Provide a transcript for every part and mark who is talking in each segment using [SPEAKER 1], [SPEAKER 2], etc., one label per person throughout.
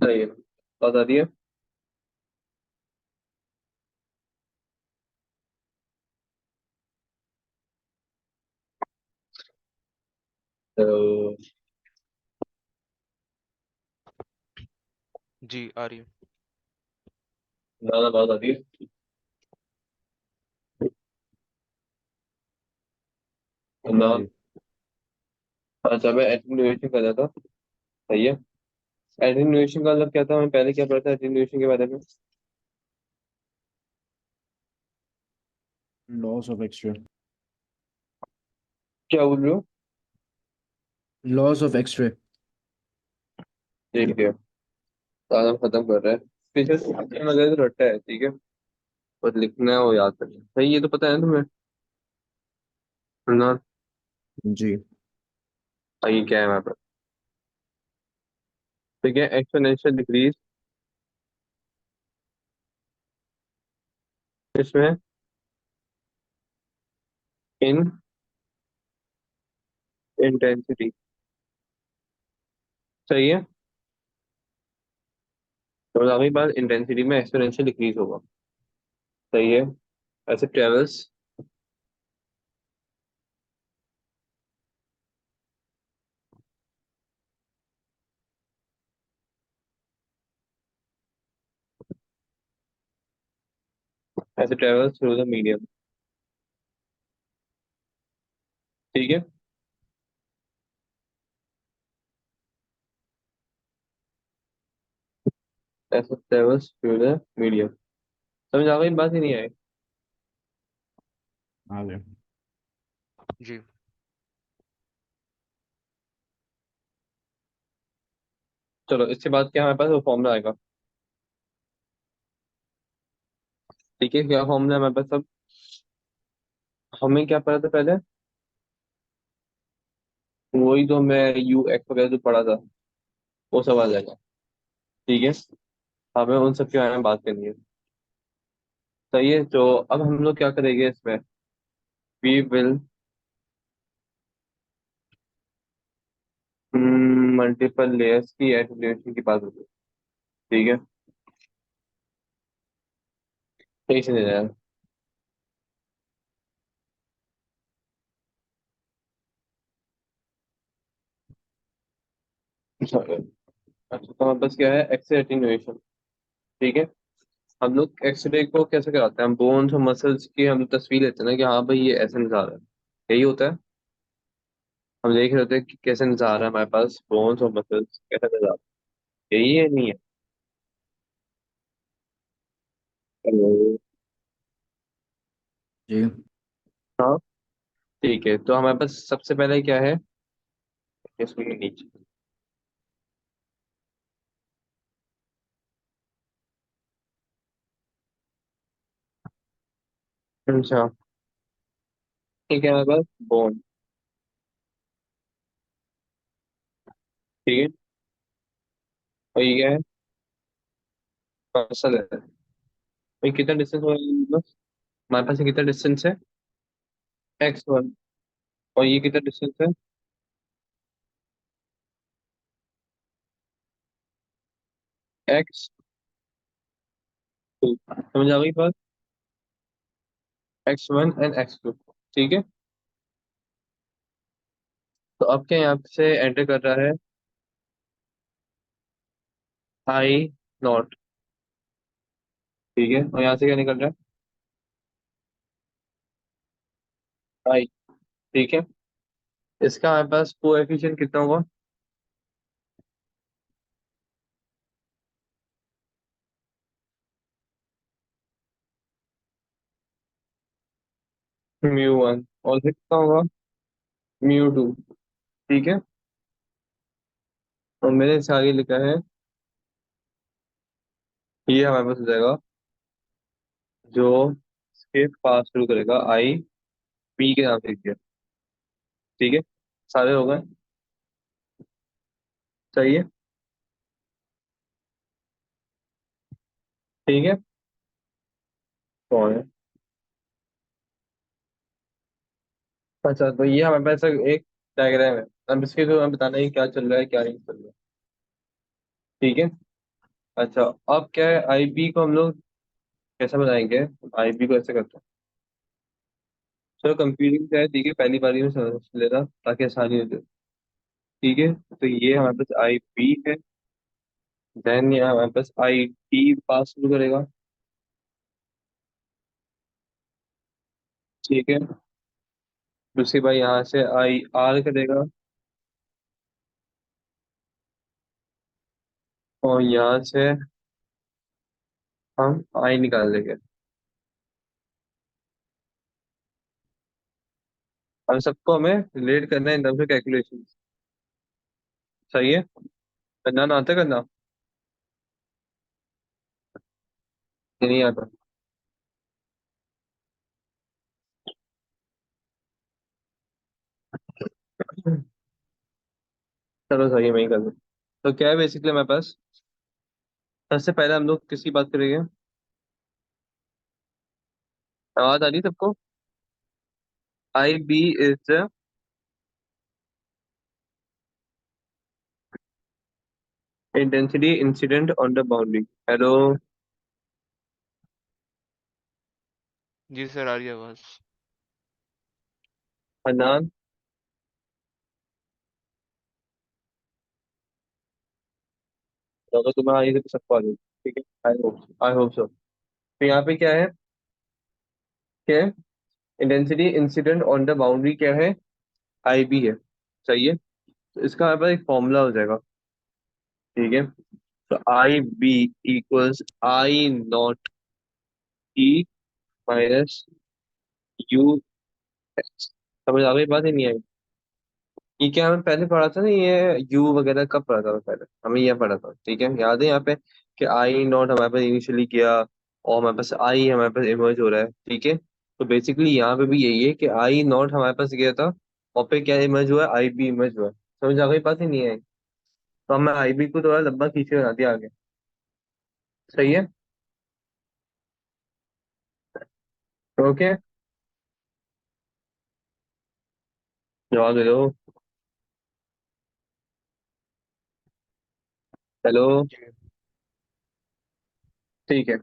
[SPEAKER 1] सही है, बता दिए। तो
[SPEAKER 2] जी आ रही है।
[SPEAKER 1] ज्यादा बता दिए। ना।
[SPEAKER 3] जी।
[SPEAKER 1] अच्छा, मैं एटेन्यूएशन कर रहा था। सही है। एटेन्यूएशन का मतलब क्या था, मैं पहले क्या पढ़ा था एटेन्यूएशन के बारे में?
[SPEAKER 3] Loss of X-ray.
[SPEAKER 1] क्या बोल रहे हो?
[SPEAKER 3] Loss of X-ray.
[SPEAKER 1] ठीक है, आज हम खत्म कर रहे हैं। पीछे से वगैरह तो रट्टा है, ठीक है। बस लिखना है वो याद करना है। सही, ये तो पता है ना तुम्हें ना?
[SPEAKER 3] जी।
[SPEAKER 1] ये क्या है हमारे पास? ठीक है, एक्सपोनेंशियल डिक्रीज इसमें इन इंटेंसिटी। सही है। तो आगे बात इंटेंसिटी में एक्सपोनेंशियल डिक्रीज होगा। सही है। ऐसे ट्रेवल्स ऐसे ट्रेवल्स थ्रू द मीडियम। ठीक है। ऐसे ट्रेवल्स थ्रू द मीडियम। समझ आ गई बात ही नहीं आई?
[SPEAKER 3] आगे।
[SPEAKER 2] जी
[SPEAKER 1] चलो, इसके बाद क्या हमारे पास वो फॉर्मूला आएगा। ठीक है, क्या फॉर्मूला है हमारे पास सब? हमें क्या पढ़ा था पहले? वही तो मैं यू एक्स वगैरह जो पढ़ा था, वो सवाल आएगा। ठीक है। हमें उन सब के बारे में बात करनी है। सही है, तो अब हम लोग क्या करेंगे इसमें? वी विल मल्टीपल लेयर्स की एटेन्यूएशन की बात होगी। ठीक है। सही से नहीं रहा। अच्छा, तो हमारे पास क्या है, एक्स एटेन्यूएशन। ठीक है। हम लोग एक्सरे को कैसे कराते हैं? हम बोन्स और मसल्स की हम तस्वीर लेते हैं ना, कि हाँ भाई ये ऐसे नजर आ रहा है। यही होता है। हम देख रहे होते हैं कि कैसे नजर आ रहा है हमारे पास बोन्स और मसल्स कैसे नजर आ रहा है। यही है, नहीं है? हेलो।
[SPEAKER 3] जी।
[SPEAKER 1] हाँ। ठीक है, तो हमारे पास सबसे पहले क्या है? इसमें नीचे। अच्छा। ठीक है, हमारे पास बोन। ठीक है। और ये क्या है? मसल है। भाई कितना डिस्टेंस होगा ये बस? हमारे पास ये कितना डिस्टेंस है? x1। और ये कितना डिस्टेंस है? x2। समझ आ गई बात? x1 and x2। ठीक है। तो अब क्या यहाँ से एंटर कर रहा है? आई नॉट। ठीक है, और यहाँ से क्या निकल रहा है? आई। ठीक है। इसका हमारे पास कोएफिशिएंट कितना होगा? μ1। और फिर कितना होगा? μ2। ठीक है। और मैंने इससे आगे लिखा है, ये हमारे पास हो जाएगा जो इसके पास शुरू करेगा, आई पी के नाम से लिख दिया। ठीक है। सारे हो गए? सही है। ठीक है। कौन है? अच्छा, तो ये हमारे पास एक डायग्राम है। अब इसके जो हमें बताना है कि क्या चल रहा है क्या नहीं चल रहा है। ठीक है। अच्छा, अब क्या है, आई बी को हम लोग कैसे बनाएंगे? आई बी को ऐसे करते हैं। चलो कंप्यूटिंग क्या है, ठीक है, पहली बारी में समझ लेना ताकि आसानी हो जाए। ठीक है, तो ये हमारे पास आई बी है। देन ये हमारे पास आई टी पास शुरू करेगा। ठीक है, दूसरी बार यहाँ से आई आर करेगा। और यहाँ से हम आई निकाल लेंगे। अब सबको हमें रिलेट करना है इन टर्म्स ऑफ कैलकुलेशन। सही है, करना ना आता करना, ये नहीं आता। चलो सही है, मैं ही कर दूँ। तो क्या है बेसिकली हमारे पास, सबसे पहले हम लोग किसकी बात करेंगे? आवाज आ रही है सबको? I B is the intensity incident on the boundary. Hello
[SPEAKER 2] जी सर, आ रही है आवाज।
[SPEAKER 1] अनान, तो अगर तुम्हें आ रही है तो सबको आ रही है। ठीक है, आई होप सो। तो यहाँ पे क्या है, क्या है, intensity incident on the boundary क्या है, आई बी है। सही है, तो इसका हमारे पास एक फॉर्मूला हो जाएगा। ठीक है, तो I B equals I naught e minus u x. समझ आ गई बात ही नहीं आई? ये क्या हमें पहले पढ़ा था ना, ये यू वगैरह कब पढ़ा था पहले? हमें ये पढ़ा था, ठीक है, याद है यहाँ पे कि आई नॉट हमारे पास इनिशियली किया, और हमारे पास आई हमारे पास इमर्ज हो रहा है। ठीक है, तो बेसिकली यहाँ पे भी यही है कि आई नॉट हमारे पास गया था, और पे क्या इमर्ज हुआ है, आई बी इमर्ज हुआ है। समझ आ गई बात ही नहीं आई? तो हमने आई बी को थोड़ा लंबा खींच के बना दिया आगे। सही है, ओके, जवाब दे दो। हेलो,
[SPEAKER 2] जी
[SPEAKER 1] ठीक है।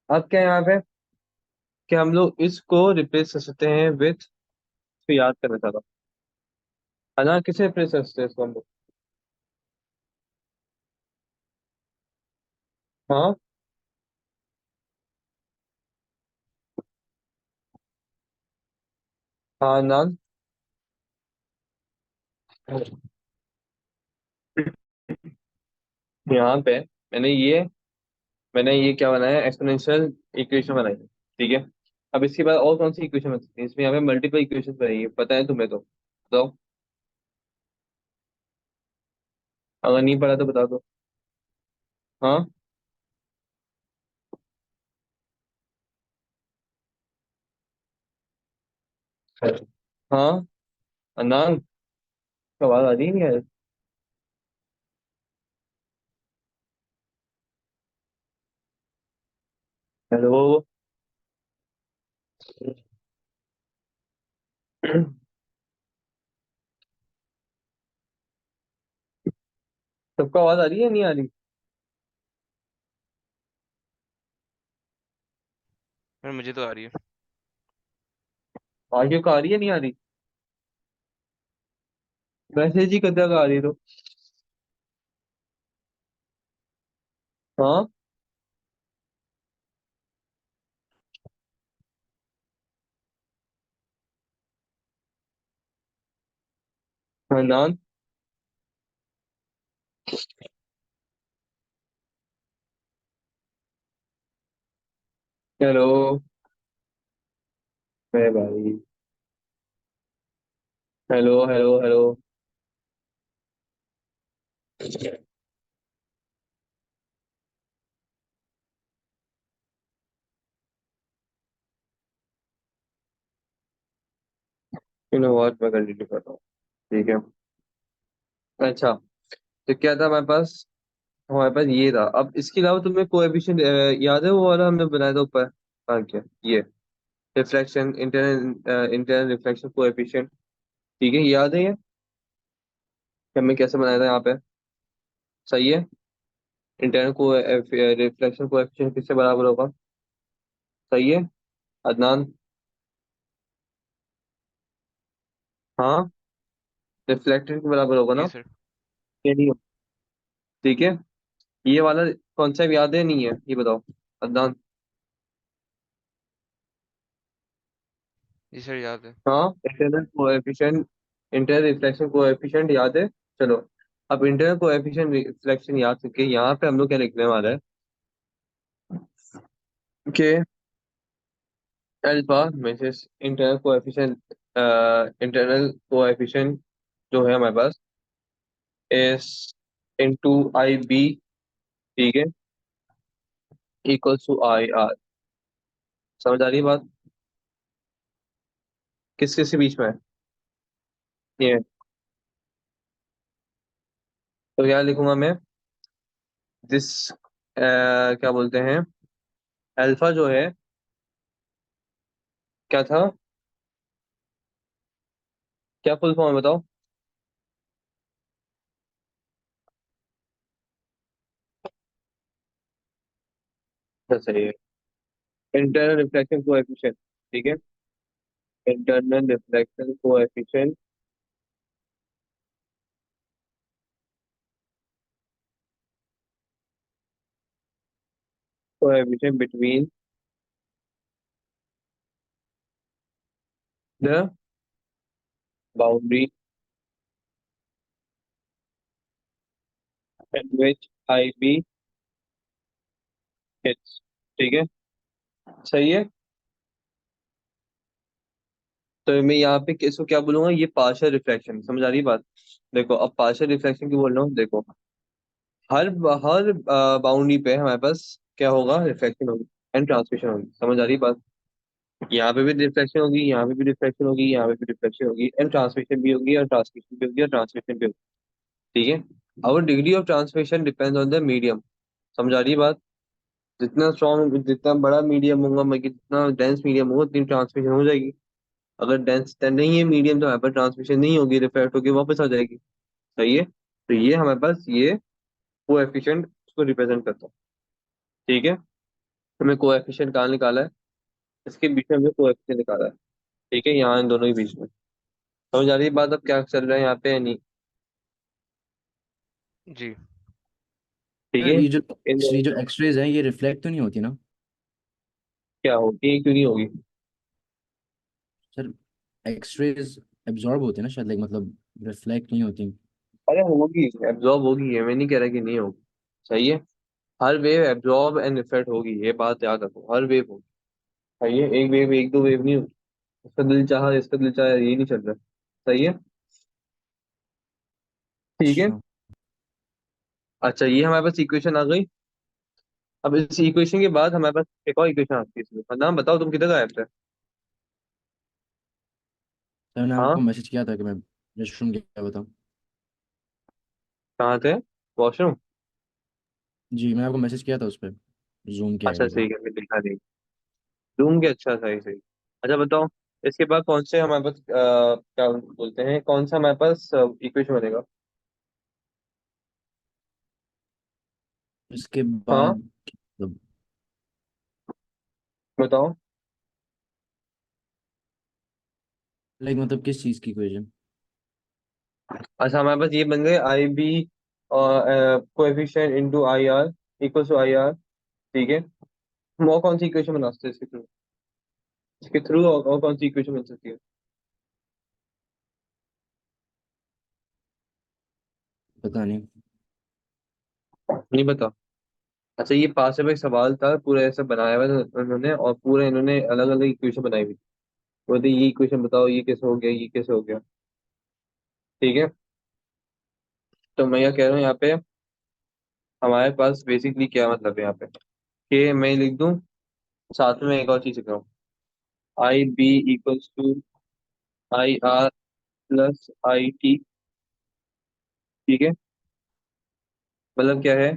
[SPEAKER 1] अब क्या है यहाँ पे, कि हम लोग इसको रिप्लेस कर सकते हैं विथ, तो याद करना चाहता हूँ, है ना, किसे रिप्लेस कर सकते हैं इसको हम लोग? हाँ, हाँ नान। यहाँ पे मैंने ये क्या बनाया, एक्सपोनेंशियल इक्वेशन बनाई है। ठीक है, अब इसके बाद और कौन सी इक्वेशन बन सकती है? इसमें यहाँ पे मल्टीपल इक्वेशन बनाई है, पता है तुम्हें तो बताओ, अगर नहीं पता तो बता दो। हाँ, हाँ अनान, आवाज आ रही है? हेलो, सबको आवाज आ रही है नहीं आ रही?
[SPEAKER 2] सर, मुझे तो आ रही है।
[SPEAKER 1] आगे को आ रही है नहीं आ रही? मैसेज ही कद्दा का आ रही है तो। हाँ, अनान, हेलो, मैं भाई, hello hello hello. You know what, मैं कंटिन्यू कर रहा हूँ। ठीक है, अच्छा, तो क्या था हमारे पास ये था। अब इसके अलावा तुम्हें कोएफिशिएंट याद है, वो वाला हमने बनाया था ऊपर? हाँ, क्या ये reflection, internal internal reflection coefficient? ठीक है, याद है ये कि हमने कैसे बनाया था यहाँ पे? सही है, इंटरनल को रिफ्लेक्शन कोएफिशिएंट किससे बराबर होगा? सही है अदनान? हाँ, रिफ्लेक्टेड के बराबर होगा
[SPEAKER 2] जी
[SPEAKER 1] ना?
[SPEAKER 2] सर।
[SPEAKER 1] ये नहीं होगा। ठीक है, ये वाला कॉन्सेप्ट याद है नहीं है ये बताओ अदनान?
[SPEAKER 2] जी सर याद है।
[SPEAKER 1] हाँ, internal coefficient, internal reflection coefficient याद है। चलो, अब इंटरनल कोएफिशिएंट रिफ्लेक्शन याद करके यहाँ पे हम लोग क्या लिखने वाला है कि alpha message internal coefficient, internal coefficient जो है हमारे पास एस इंटू आई बी, ठीक है, इक्वल्स टू आई आर। समझ आ रही है बात? किस किस के बीच में है ये? तो क्या लिखूंगा मैं? दिस क्या बोलते हैं, अल्फा जो है क्या था, क्या फुल फॉर्म है बताओ? अच्छा, सही है, इंटरनल रिफ्लेक्शन कोएफिशिएंट। ठीक है, internal reflection coefficient, coefficient between the boundary at which I B hits. ठीक है, सही है। तो मैं यहाँ पे इसको क्या बोलूंगा, ये पार्शियल रिफ्लेक्शन। समझ आ रही है बात? देखो, अब पार्शियल रिफ्लेक्शन की बोल रहा हूँ, देखो हर हर बाउंड्री पे हमारे पास क्या होगा, रिफ्लेक्शन होगी एंड ट्रांसमिशन होगी। समझ आ रही है बात? यहाँ पे भी रिफ्लेक्शन होगी, यहाँ पे भी रिफ्लेक्शन होगी, यहाँ पे भी रिफ्लेक्शन होगी एंड ट्रांसमिशन भी होगी, और ट्रांसमिशन भी होगी, और ट्रांसमिशन भी होगी। ठीक है, और degree of transmission depends on the medium. समझ आ रही है बात? जितना स्ट्रॉन्ग, जितना बड़ा मीडियम होगा, मतलब जितना डेंस मीडियम होगा, उतनी ट्रांसमिशन हो जाएगी। अगर डेंस नहीं है मीडियम, तो यहाँ पर ट्रांसमिशन नहीं होगी, रिफ्लेक्ट होगी वापस आ जाएगी। सही है, तो ये हमारे पास ये कोएफिशिएंट उसको रिप्रेजेंट करता है। ठीक है, हमें कोएफिशिएंट कहाँ निकाला है, इसके बीच में हमने कोएफिशिएंट निकाला है। ठीक है, यहाँ इन दोनों के बीच में। समझ आ रही है बात अब क्या चल रहा है यहाँ पे या नहीं?
[SPEAKER 2] जी।
[SPEAKER 1] ठीक है,
[SPEAKER 3] सर
[SPEAKER 1] इन दोनों
[SPEAKER 3] ये जो एक्सरेज हैं ये रिफ्लेक्ट तो नहीं होती ना?
[SPEAKER 1] क्या होती है, क्यों नहीं होगी?
[SPEAKER 3] सर एक्सरेज एब्जॉर्ब होते हैं ना शायद, लाइक मतलब रिफ्लेक्ट नहीं होती।
[SPEAKER 1] अरे होगी, एब्जॉर्ब होगी, है मैं नहीं कह रहा कि नहीं होगी। सही है, हर वेव एब्जॉर्ब एंड रिफ्लेक्ट होगी, ये बात याद रखो, हर वेव होगी। सही है, एक वेव, एक दो वेव नहीं होगी। इसका दिल चाहा, इसका दिल चाहा, ये नहीं चल रहा। सही है, ठीक है।
[SPEAKER 3] अच्छा
[SPEAKER 1] अच्छा, ये हमारे पास इक्वेशन आ गई। अब इस इक्वेशन के बाद हमारे पास एक और इक्वेशन आती है इसमें। नाम बताओ, तुम किधर गायब थे?
[SPEAKER 3] सर, मैंने
[SPEAKER 1] हाँ,
[SPEAKER 3] आपको मैसेज किया था कि मैं रेस्टरूम गया बताऊँ।
[SPEAKER 1] कहाँ थे? वॉशरूम?
[SPEAKER 3] जी, मैं आपको मैसेज किया था उस पर, जूम के
[SPEAKER 1] अच्छा,
[SPEAKER 3] आईडी पे।
[SPEAKER 1] सही है, मैं दिखा नहीं। रूम के, अच्छा, सही सही। अच्छा बताओ, इसके बाद कौन से हमारे पास क्या बोलते हैं, कौन सा हमारे पास इक्वेशन बनेगा?
[SPEAKER 3] इसके
[SPEAKER 1] हाँ,
[SPEAKER 3] बाद मतलब
[SPEAKER 1] बताओ।
[SPEAKER 3] लाइक मतलब किस चीज़ की इक्वेशन?
[SPEAKER 1] अच्छा, हमारे पास ये बन गए I B coefficient into I R equal to I R. ठीक है, हम और कौन सी इक्वेशन बना सकते हैं इसके थ्रू? इसके थ्रू और कौन सी इक्वेशन बन सकती है?
[SPEAKER 3] पता नहीं।
[SPEAKER 1] नहीं पता? अच्छा, ये पास में एक सवाल था, पूरा ऐसा बनाया हुआ था उन्होंने, और पूरा इन्होंने अलग अलग इक्वेशन बनाई हुई थी। बोलते ये इक्वेशन बताओ, ये कैसे हो गया, ये कैसे हो गया। ठीक है, तो मैं ये कह रहा हूँ यहाँ पे हमारे पास बेसिकली क्या मतलब है यहाँ पे, कि मैं लिख दूं, साथ में एक और चीज लिख रहा हूँ, I B equals to I R plus I T. ठीक है, मतलब क्या है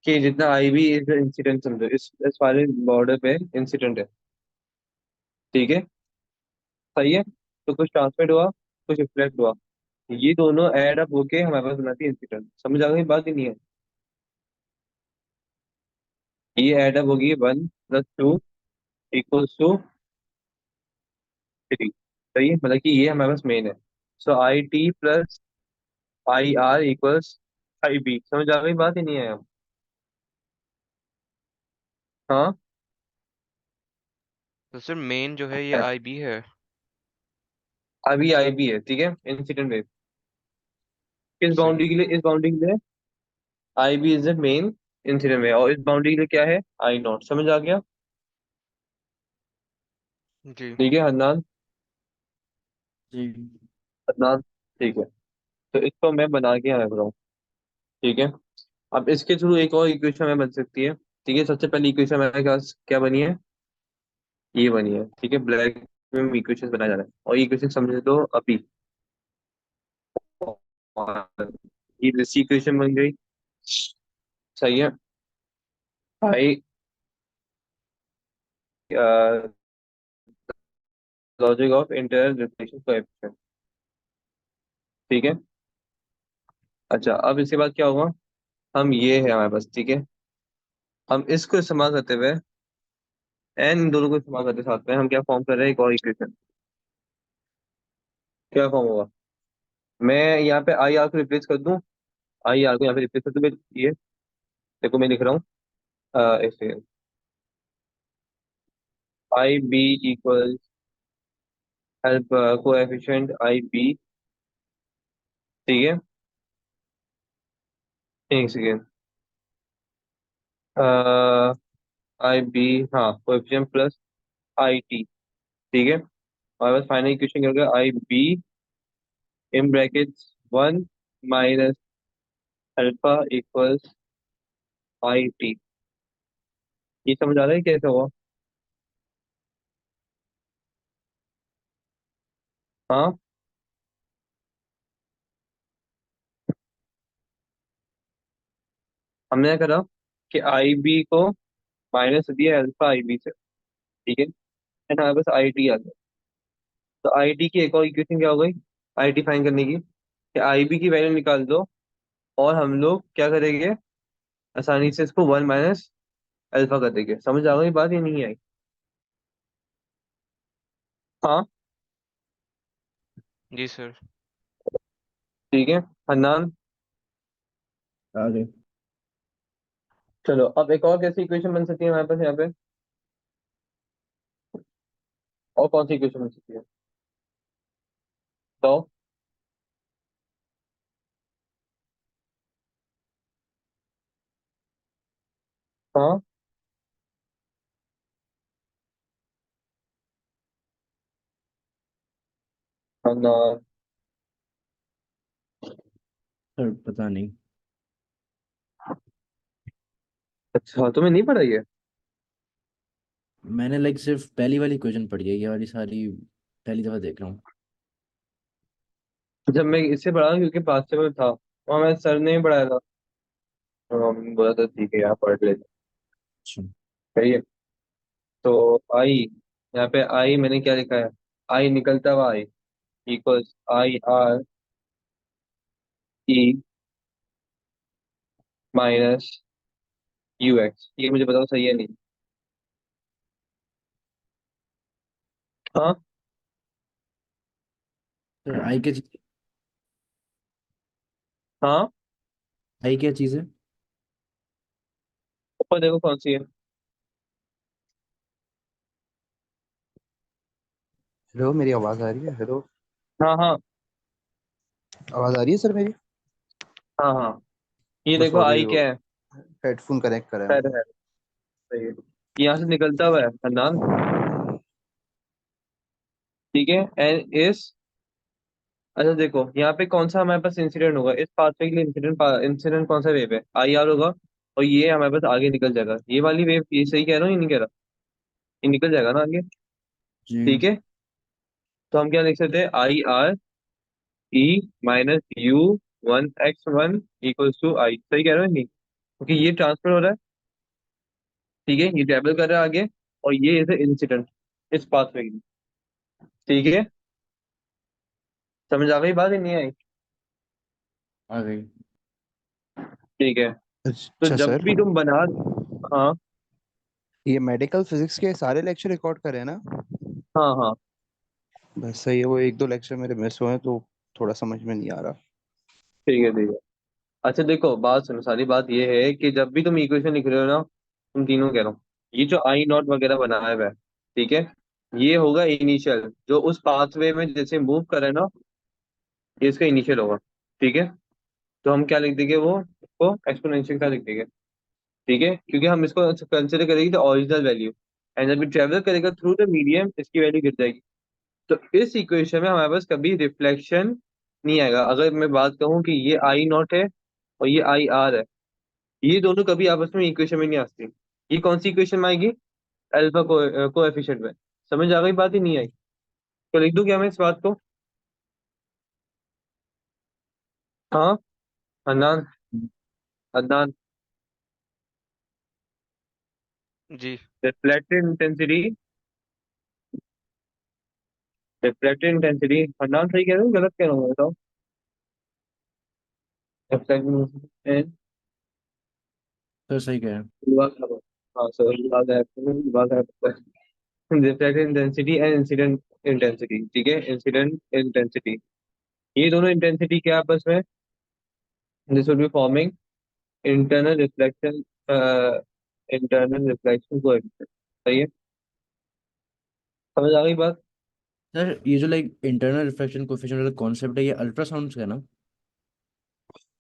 [SPEAKER 1] कि जितना आई बी इज इंसिडेंट, समझो इस वाले बॉर्डर पे इंसिडेंट है। ठीक है, सही है, तो कुछ ट्रांसमिट हुआ, कुछ रिफ्लेक्ट हुआ, ये दोनों ऐड अप होके हमारे पास बनाती है इंसिडेंट। समझ आ गई बात ही नहीं है? ये एडअप होगी 1 + 2 = 3। सही है, मतलब कि ये हमारे पास मेन है। सो IT + IR = IB। समझ आ गई बात, ही नहीं है अब। हाँ।
[SPEAKER 2] तो सर मेन जो है ये IB है।
[SPEAKER 1] अभी IB है, ठीक है, इंसिडेंट वेव। किस
[SPEAKER 2] सही
[SPEAKER 1] बाउंड्री के लिए? इस बाउंड्री के लिए IB is the main incident wave, और इस बाउंड्री के लिए क्या है? I0। समझ आ गया?
[SPEAKER 2] जी।
[SPEAKER 1] ठीक है हन्नान।
[SPEAKER 3] जी।
[SPEAKER 1] हन्नान, ठीक है। तो इसको मैं बना के आया हूँ। ठीक है। अब इसके थ्रू एक और इक्वेशन हमें बन सकती है। ठीक है, सबसे पहली इक्वेशन हमारे पास क्या बनी है? ये बनी है, ठीक है। ब्लैक में इक्वेशन बनाया जा रहा है, और ये इक्वेशन समझ लो अभी। और ये दूसरी इक्वेशन बन गई। सही है। I logic of inter reflection coefficient. ठीक है। अच्छा, अब इसके बाद क्या होगा? हम ये है हमारे पास, ठीक है। हम इसको इस्तेमाल करते हुए, एन इन दोनों को इस्तेमाल करते साथ में, हम क्या फॉर्म कर रहे हैं? एक और इक्वेशन। क्या फॉर्म होगा? मैं यहाँ पे IR को रिप्लेस कर दूं। IR को यहाँ पे रिप्लेस कर दूं मैं। ये देखो, मैं लिख रहा हूँ। ऐसे IB equal help coefficient IB। ठीक है। एक सेकेंड। IB, हाँ, कोएफिशिएंट प्लस IT। ठीक है। हमारे पास फाइनल इक्वेशन क्या होगा? IB in brackets 1 - alpha equals IT। ये समझ आ रहा है कैसे हुआ? हाँ। हमने क्या करा कि IB को माइनस दिया अल्फा IB से। ठीक है। एंड हमारे पास IT आ गया। तो IT की एक और इक्वेशन क्या हो गई? IT फाइंड करने की, कि IB की वैल्यू निकाल दो, और हम लोग क्या करेंगे? आसानी से इसको 1 - अल्फा कर देंगे। समझ आ गई बात, ये नहीं आई? हाँ।
[SPEAKER 2] जी सर।
[SPEAKER 1] ठीक है हन्नान।
[SPEAKER 3] आगे।
[SPEAKER 1] चलो, अब एक और कैसी इक्वेशन बन सकती है हमारे पास यहाँ पे? और कौन सी इक्वेशन बन सकती है? तो हाँ। हन्नान।
[SPEAKER 3] सर पता नहीं।
[SPEAKER 1] अच्छा, तुम्हें नहीं पढ़ा ये?
[SPEAKER 3] मैंने लाइक सिर्फ पहली वाली क्वेश्चन पढ़ी है, ये वाली सारी पहली दफा देख रहा हूँ।
[SPEAKER 1] जब मैं इससे पढ़ा क्योंकि पास से में था, वहाँ मैं सर ने ही पढ़ाया था। तो हमने बोला था ठीक है यहाँ पढ़ लेते।
[SPEAKER 3] अच्छा।
[SPEAKER 1] सही है। तो आई, यहाँ पे आई मैंने क्या लिखा है? आई निकलता हुआ I equals IRE minus UX। ये मुझे बताओ सही है नहीं? हाँ।
[SPEAKER 3] सर आई क्या चीज?
[SPEAKER 1] हाँ।
[SPEAKER 3] आई क्या चीज है?
[SPEAKER 1] ऊपर देखो कौन सी है।
[SPEAKER 4] हेलो, मेरी आवाज आ रही है? हेलो,
[SPEAKER 1] हाँ हाँ।
[SPEAKER 4] आवाज आ रही है सर मेरी?
[SPEAKER 1] हाँ हाँ। ये
[SPEAKER 4] वो
[SPEAKER 1] देखो
[SPEAKER 4] सॉरी,
[SPEAKER 1] आई
[SPEAKER 4] वो
[SPEAKER 1] क्या है?
[SPEAKER 4] हेडफोन कनेक्ट करा है मैंने।
[SPEAKER 1] है। सही है। यहाँ से निकलता हुआ है फरनान। ठीक है। एंड इस, अच्छा देखो यहाँ पे कौन सा हमारे पास इंसिडेंट होगा इस पाथवे के लिए? इंसिडेंट इंसिडेंट कौन सा वेव है? IR होगा। और ये हमारे पास आगे निकल जाएगा, ये वाली वेव। ये सही कह रहा हूँ ये नहीं कह रहा? ये निकल जाएगा ना आगे।
[SPEAKER 3] जी।
[SPEAKER 1] ठीक है। तो हम क्या लिख सकते हैं? IRE - U1x1 = I। सही कह रहे हो नहीं? क्योंकि ये ट्रांसफर हो रहा है। ठीक है, ये ट्रेवल कर रहा है आगे। और ये इज इंसिडेंट इस पाथवे की। ठीक है। समझ आ गई बात, ही नहीं आई?
[SPEAKER 3] आ गई।
[SPEAKER 1] ठीक है। तो
[SPEAKER 4] अच्छा
[SPEAKER 1] जब
[SPEAKER 4] सर,
[SPEAKER 1] भी तुम बना, हाँ,
[SPEAKER 4] ये मेडिकल फिजिक्स के सारे लेक्चर रिकॉर्ड करे हैं ना?
[SPEAKER 1] हाँ हाँ।
[SPEAKER 4] बस सही है, वो एक दो लेक्चर मेरे मिस हुए हैं तो थोड़ा समझ में नहीं आ रहा।
[SPEAKER 1] ठीक है ठीक है। अच्छा देखो, बात सुनो, सारी बात ये है कि जब भी तुम इक्वेशन लिख रहे हो ना, तुम तीनों कह रहा हूँ, ये जो आई नॉट वगैरह बनाया हुआ है, ठीक है, ये होगा इनिशियल, जो उस पाथवे में जैसे मूव करे ना, ये इसका इनिशियल होगा। ठीक है, तो हम क्या लिख देंगे, वो उसको एक्सपोनेंशियल का लिख देंगे। ठीक है, क्योंकि हम इसको कंसिडर करेंगे द ओरिजिनल वैल्यू, एंड जब ट्रेवल करेगा थ्रू द मीडियम, इसकी वैल्यू गिर जाएगी। तो इस इक्वेशन में हमारे पास कभी रिफ्लेक्शन नहीं आएगा। अगर मैं बात कहूँ कि ये आई नॉट है और ये आई आर है, ये दोनों कभी आपस में इक्वेशन में नहीं आती। ये कौन सी इक्वेशन में आएगी? अल्फा कोएफिशिएंट में। समझ आ गई बात? ही नहीं आई तो लिख दूं क्या मैं इस बात को? हाँ। Adnan, Adnan,
[SPEAKER 2] ji.
[SPEAKER 1] Reflected intensity, reflected intensity, Adnan सही कह रहे हो गलत कह रहा हूँ बताओ? रिफ्लेक्टेड,
[SPEAKER 3] सर सही कह रहे हैं।
[SPEAKER 1] हाँ सर, बात है, बात है। Reflected intensity and incident intensity, ठीक है, इंसिडेंट इंटेंसिटी, ये दोनों इंटेंसिटी क्या आपस में, this will be forming internal reflection, internal reflection coefficient. सही है, समझ आ गई बात?
[SPEAKER 3] सर ये जो लाइक इंटरनल रिफ्लेक्शन कोएफिशिएंट वाला कॉन्सेप्ट है, ये अल्ट्रासाउंड का है ना?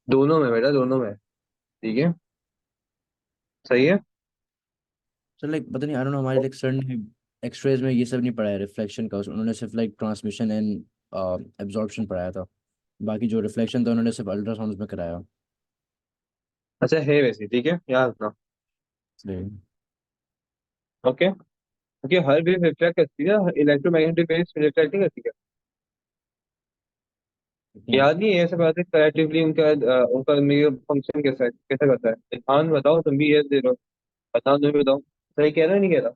[SPEAKER 1] दोनों में बेटा, दोनों में। ठीक है, सही है।
[SPEAKER 3] सर लाइक पता नहीं, आई डोंट नो, हमारे लाइक सर ने एक्सरेज में ये सब नहीं पढ़ाया रिफ्लेक्शन का, उन्होंने सिर्फ लाइक ट्रांसमिशन एंड एब्जॉर्प्शन पढ़ाया था। बाकी जो रिफ्लेक्शन था उन्होंने सिर्फ अल्ट्रासाउंड में कराया।
[SPEAKER 1] अच्छा है वैसे, ठीक है, याद रखना।
[SPEAKER 3] इसलिए
[SPEAKER 1] ओके, क्योंकि हर वेव रिफ्लेक्ट करती है, इलेक्ट्रोमैग्नेटिक वेव्स रिफ्लेक्ट नहीं करती है।
[SPEAKER 3] क्या?
[SPEAKER 1] याद नहीं है ऐसे बात है, कलेक्टिवली उनका उनका फंक्शन कैसा है, कैसा करता है? इरफान बताओ, तुम भी ये दे रहे हो, बताओ, तुम भी बताओ, सही कह रहा है नहीं कह रहा?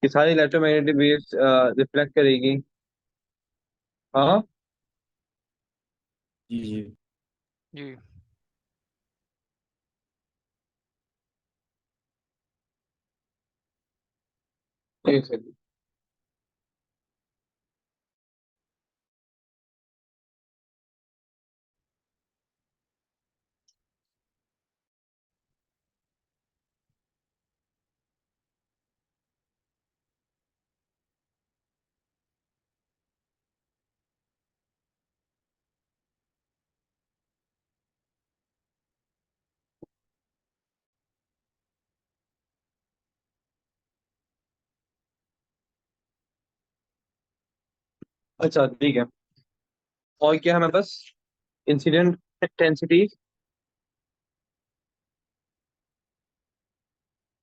[SPEAKER 1] कि सारी इलेक्ट्रोमैग्नेटिक वेव्स रिफ्लेक्ट करेगी। हाँ,
[SPEAKER 3] जी जी।
[SPEAKER 2] जी।
[SPEAKER 1] एक सेकंड। अच्छा ठीक है, और क्या हमें बस incident intensity,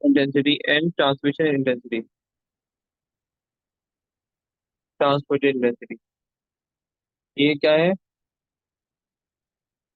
[SPEAKER 1] intensity and transmission intensity, transmitted intensity, ये क्या है?